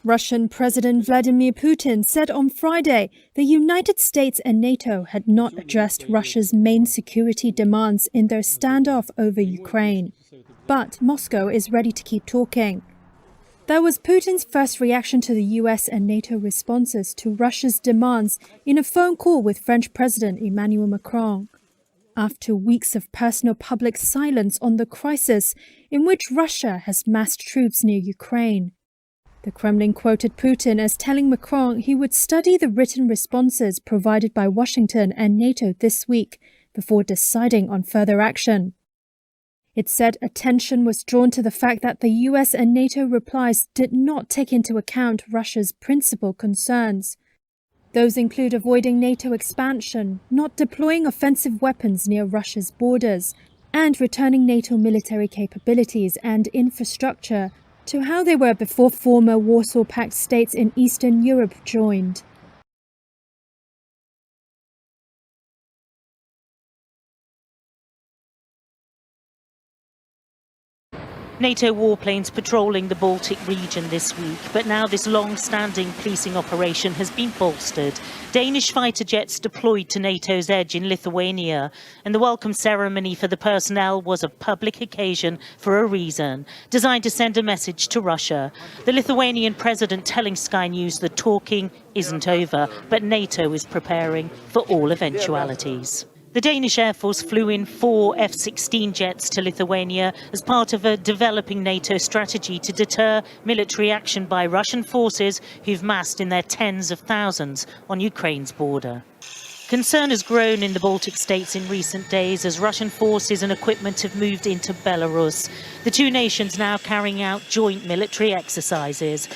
Russian President Vladimir Putin said on Friday the United States and NATO had not addressed Russia's main security demands in their standoff over Ukraine. But Moscow is ready to keep talking. That was Putin's first reaction to the US and NATO responses to Russia's demands in a phone call with French President Emmanuel Macron. After weeks of personal public silence on the crisis in which Russia has massed troops near Ukraine. The Kremlin quoted Putin as telling Macron he would study the written responses provided by Washington and NATO this week before deciding on further action. It said attention was drawn to the fact that the US and NATO replies did not take into account Russia's principal concerns. Those include avoiding NATO expansion, not deploying offensive weapons near Russia's borders, and returning NATO military capabilities and infrastructure to how they were before former Warsaw Pact states in Eastern Europe joined. NATO warplanes patrolling the Baltic region this week, but now this long-standing policing operation has been bolstered. Danish fighter jets deployed to NATO's edge in Lithuania, and the welcome ceremony for the personnel was a public occasion for a reason, designed to send a message to Russia. The Lithuanian president telling Sky News that talking isn't over, but NATO is preparing for all eventualities. The Danish Air Force flew in 4 F-16 jets to Lithuania as part of a developing NATO strategy to deter military action by Russian forces who've massed in their tens of thousands on Ukraine's border. Concern has grown in the Baltic states in recent days as Russian forces and equipment have moved into Belarus. The two nations now carrying out joint military exercises.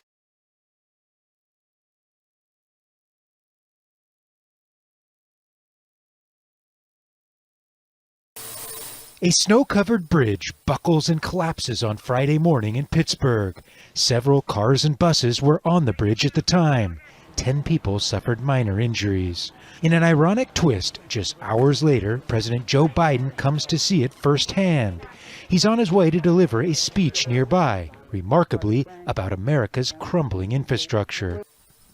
A snow-covered bridge buckles and collapses on Friday morning in Pittsburgh. Several cars and buses were on the bridge at the time. 10 people suffered minor injuries. In an ironic twist, just hours later, President Joe Biden comes to see it firsthand. He's on his way to deliver a speech nearby, remarkably about America's crumbling infrastructure.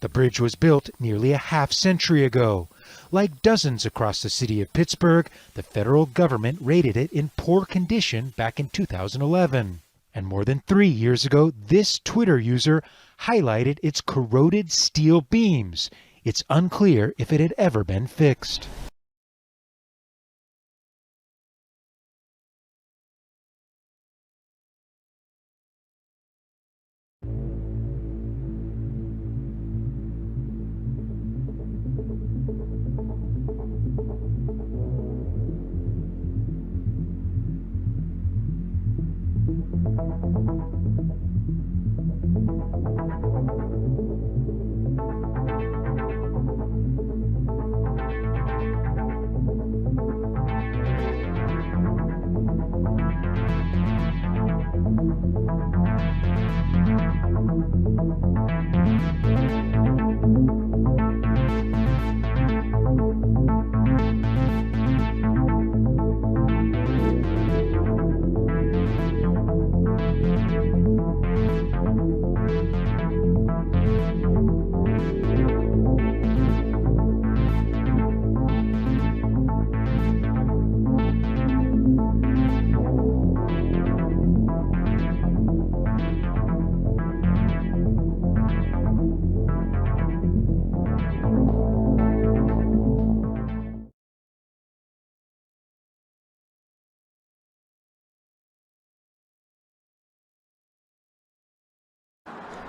The bridge was built nearly a half-century ago. Like dozens across the city of Pittsburgh, the federal government rated it in poor condition back in 2011. And more than 3 years ago, this Twitter user highlighted its corroded steel beams. It's unclear if it had ever been fixed.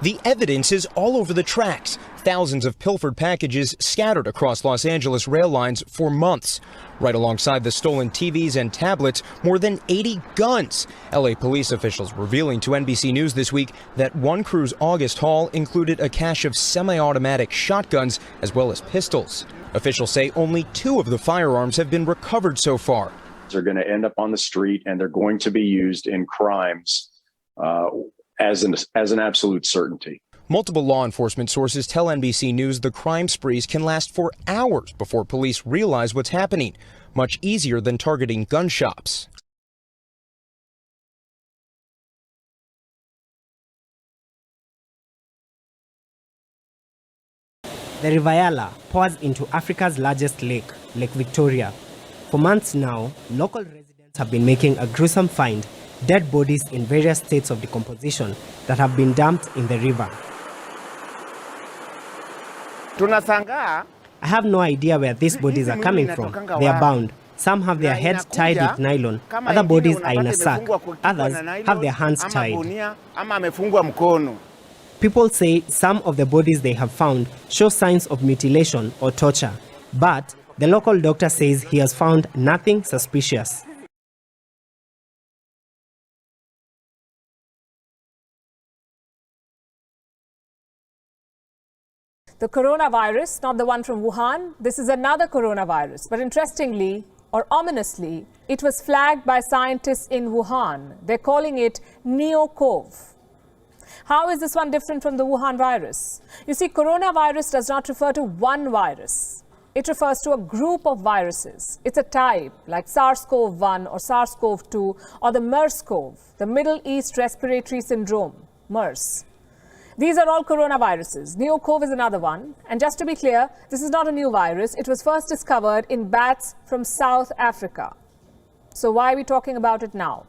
The evidence is all over the tracks. Thousands of pilfered packages scattered across Los Angeles rail lines for months. Right alongside the stolen TVs and tablets, more than 80 guns. LA police officials revealing to NBC News this week that one crew's August haul included a cache of semi-automatic shotguns as well as pistols. Officials say only 2 of the firearms have been recovered so far. They're going to end up on the street and they're going to be used in crimes as an absolute certainty. Multiple law enforcement sources tell NBC News the crime sprees can last for hours before police realize what's happening, much easier than targeting gun shops. The River Yala pours into Africa's largest lake, Lake Victoria. For months now, local residents have been making a gruesome find, dead bodies in various states of decomposition that have been dumped in the river. I have no idea where these bodies are coming from. They are bound. Some have their heads tied with nylon, other bodies are in a sack, others have their hands tied. People say some of the bodies they have found show signs of mutilation or torture, but the local doctor says he has found nothing suspicious. The coronavirus, not the one from Wuhan, this is another coronavirus. But interestingly, or ominously, it was flagged by scientists in Wuhan. They're calling it NeoCov. How is this one different from the Wuhan virus? You see, coronavirus does not refer to one virus. It refers to a group of viruses. It's a type like SARS-CoV-1 or SARS-CoV-2 or the MERS-CoV, the Middle East Respiratory Syndrome, MERS. These are all coronaviruses. NeoCov is another one. And just to be clear, this is not a new virus. It was first discovered in bats from South Africa. So why are we talking about it now?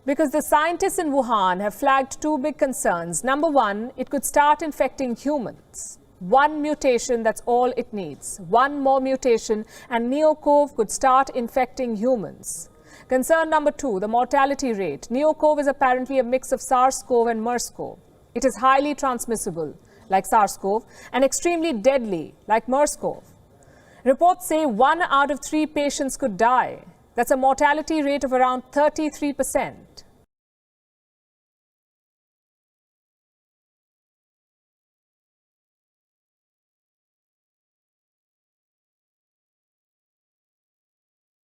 Because the scientists in Wuhan have flagged two big concerns. Number one, it could start infecting humans. One mutation, that's all it needs. One more mutation and NeoCov could start infecting humans. Concern number two, the mortality rate. NeoCov is apparently a mix of SARS-CoV and MERS-CoV. It is highly transmissible, like SARS-CoV, and extremely deadly, like MERS-CoV. Reports say 1 out of 3 patients could die. That's a mortality rate of around 33%.